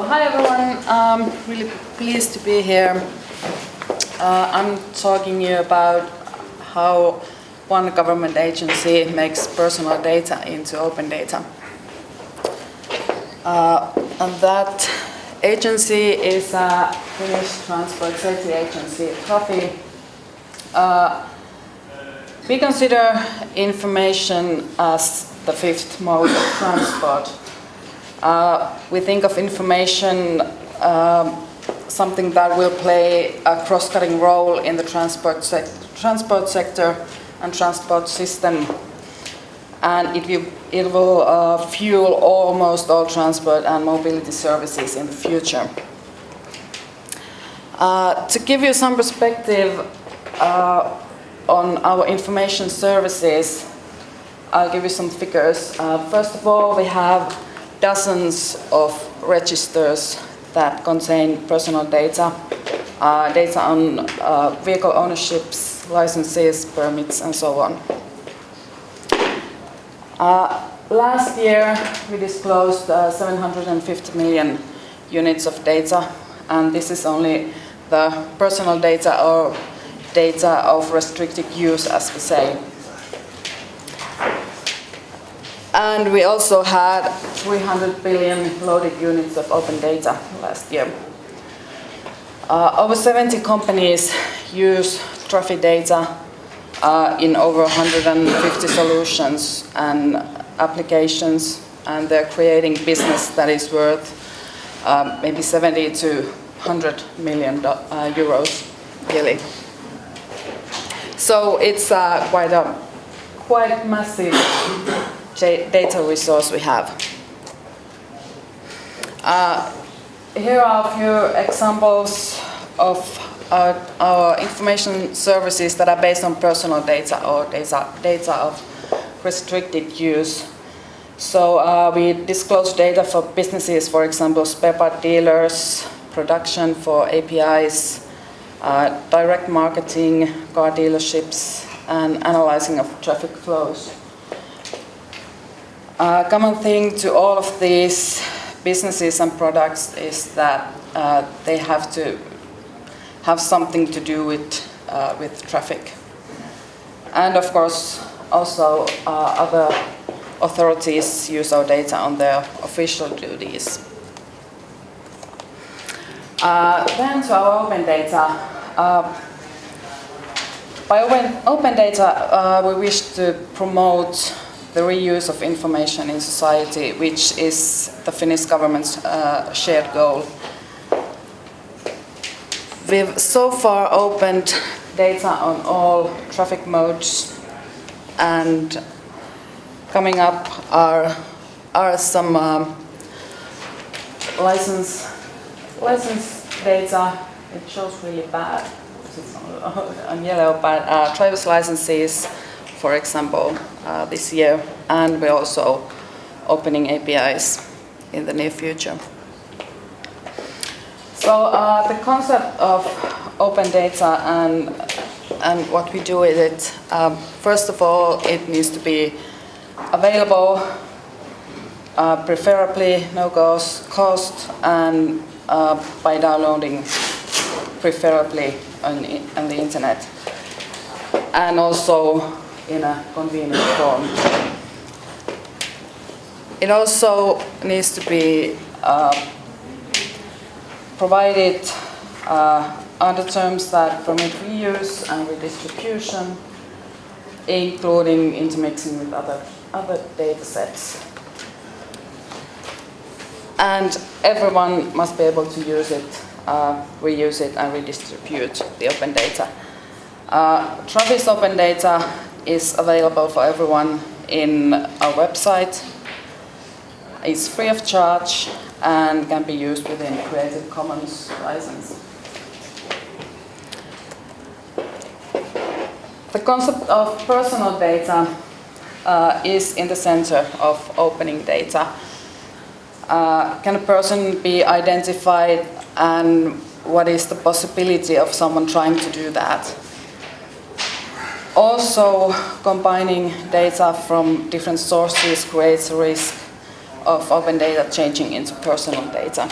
Hi everyone, I'm really pleased to be here. I'm talking to you about how one government agency makes personal data into open data. And that agency is a Finnish transport safety agency, Trafi. We consider information as the fifth mode of transport. We think of information something that will play a cross-cutting role in the transport sector and transport system, and it will fuel almost all transport and mobility services in the future. To give you some perspective on our information services, I'll give you some figures. First of all, we have dozens of registers that contain personal data, data on vehicle ownerships, licenses, permits, and so on. Last year, we disclosed 750 million units of data, and this is only the personal data or data of restricted use, as we say. And we also had 300 billion loaded units of open data last year. Over 70 companies use Trafi data in over 150 solutions and applications, and they're creating business that is worth maybe 70 to 100 million euros yearly. So it's quite massive data resource we have. Here are a few examples of our information services that are based on personal data or data of restricted use. So we disclose data for businesses, for example, spare part dealers, production for APIs, direct marketing, car dealerships, and analyzing of traffic flows. A common thing to all of these businesses and products is that they have to have something to do with traffic. And of course, also other authorities use our data on their official duties. Then to our open data. By open data, we wish to promote the reuse of information in society, which is the Finnish government's shared goal. We've so far opened data on all traffic modes, and coming up are some license data. It shows really bad. It's on yellow, but driver's licenses, for example, this year, and we're also opening APIs in the near future. So the concept of open data and what we do with it, first of all, it needs to be available, preferably no cost, and by downloading, preferably on the internet, and also in a convenient form. It also needs to be provided under terms that permit reuse and redistribution, including intermixing with other data sets. And everyone must be able to use it, reuse it, and redistribute the open data. Trafi's open data is available for everyone in our website. It's free of charge and can be used within Creative Commons license. The concept of personal data is in the center of opening data. Can a person be identified, and what is the possibility of someone trying to do that? Also, combining data from different sources creates a risk of open data changing into personal data.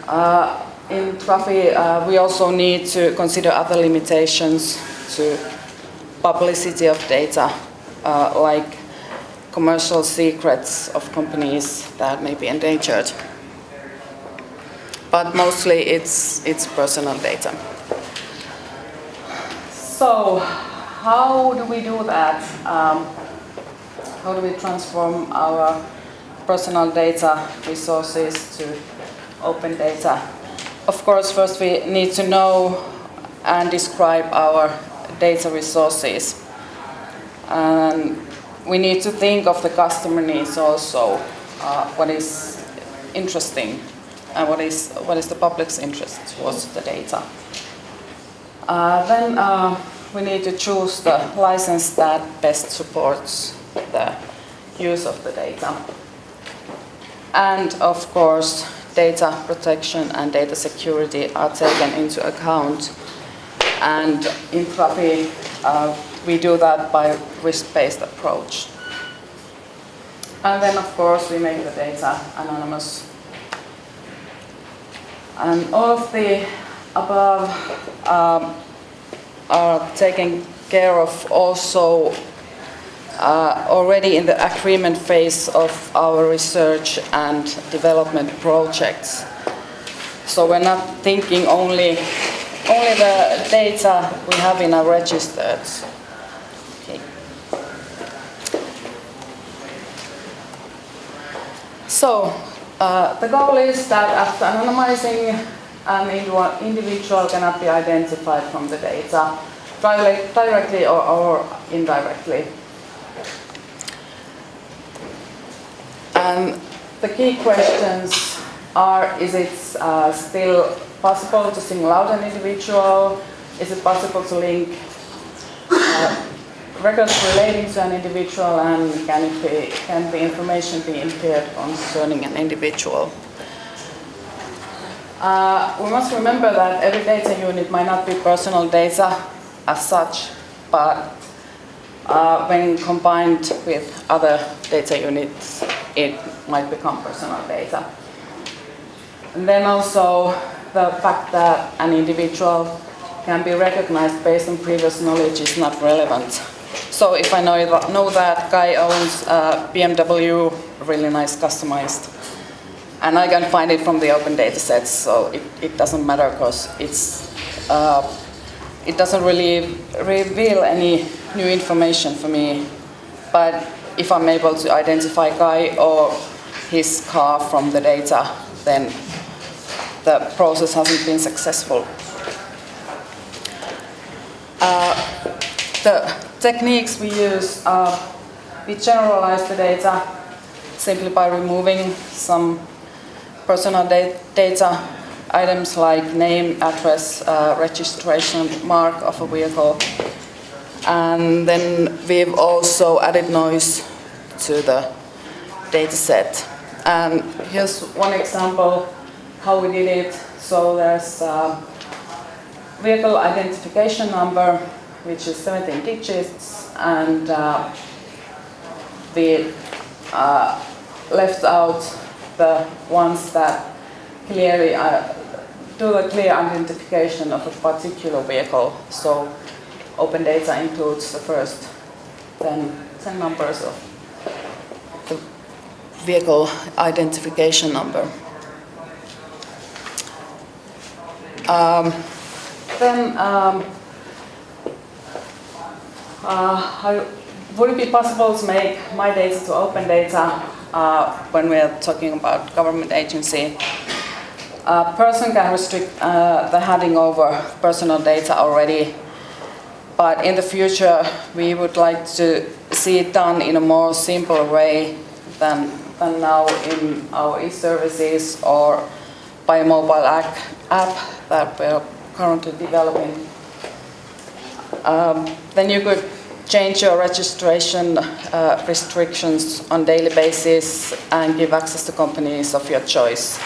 In Trafi, we also need to consider other limitations to publicity of data, like commercial secrets of companies that may be endangered. But mostly it's personal data. So, how do we do that? How do we transform our personal data resources to open data? Of course, first we need to know and describe our data resources. And we need to think of the customer needs also, what is interesting and what is the public's interest towards the data. Then we need to choose the license that best supports the use of the data. And of course, data protection and data security are taken into account. And in Trafi, we do that by risk-based approach. And then, of course, we make the data anonymous. And all of the above are taken care of also already in the agreement phase of our research and development projects. So we're not thinking only the data we have in our registers. Okay. So the goal is that after anonymizing, an individual cannot be identified from the data directly or indirectly. And the key questions are, is it still possible to single out an individual? Is it possible to link records relating to an individual, and can the information be inferred concerning an individual? We must remember that every data unit might not be personal data as such, but when combined with other data units, it might become personal data. And then also the fact that an individual can be recognized based on previous knowledge is not relevant. So if I know that guy owns a BMW, really nice customized, and I can find it from the open data sets, so it doesn't matter because it doesn't really reveal any new information for me. But if I'm able to identify guy or his car from the data, then the process hasn't been successful. The techniques we use are, we generalize the data simply by removing some personal data items like name, address, registration mark of a vehicle. And then we've also added noise to the data set. And here's one example how we did it. So there's a vehicle identification number, which is 17 digits, and we left out the ones that clearly do the clear identification of a particular vehicle. So open data includes the first 10 numbers of the vehicle identification number. Would it be possible to make MyData to open data when we're talking about government agency? A person can restrict the handing over personal data already, but in the future we would like to see it done in a more simple way than now in our e-services or by a mobile app that we're currently developing. Then you could change your registration restrictions on daily basis and give access to companies of your choice.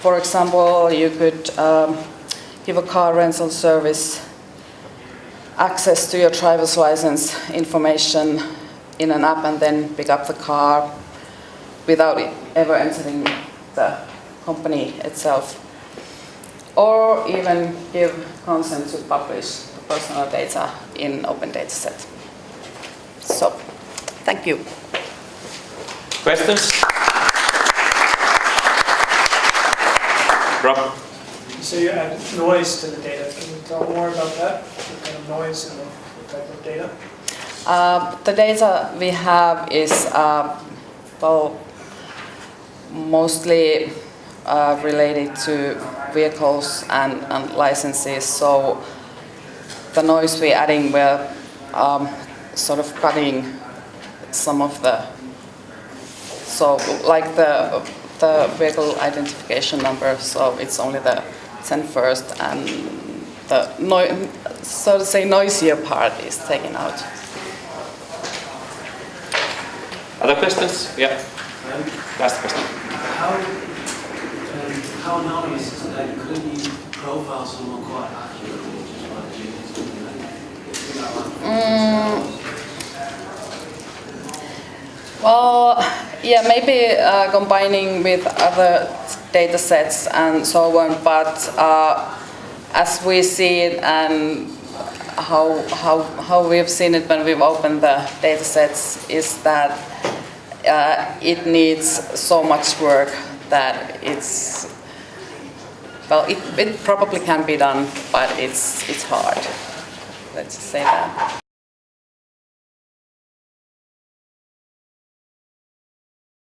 For example, you could give a car rental service access to your driver's license information in an app and then pick up the car without it ever entering the company itself. or even give consent to publish the personal data in open dataset. So, thank you. Questions? Rob? So you add noise to the data. Can you tell more about that? What kind of noise and what type of data? The data we have is mostly related to vehicles and licenses. So the noise we're adding, we're sort of cutting some of the, so like the vehicle identification number, so it's only the 10 first, and the so to say noisier part is taken out. Other questions? Yeah. Last question. How anonymous is that? Couldn't you profile someone quite accurately just by doing something like that? Well, yeah, maybe combining with other data sets and so on, but as we see it and how we've seen it when we've opened the data sets is that it needs so much work that it's, well, it probably can be done, but it's hard. Let's just say that.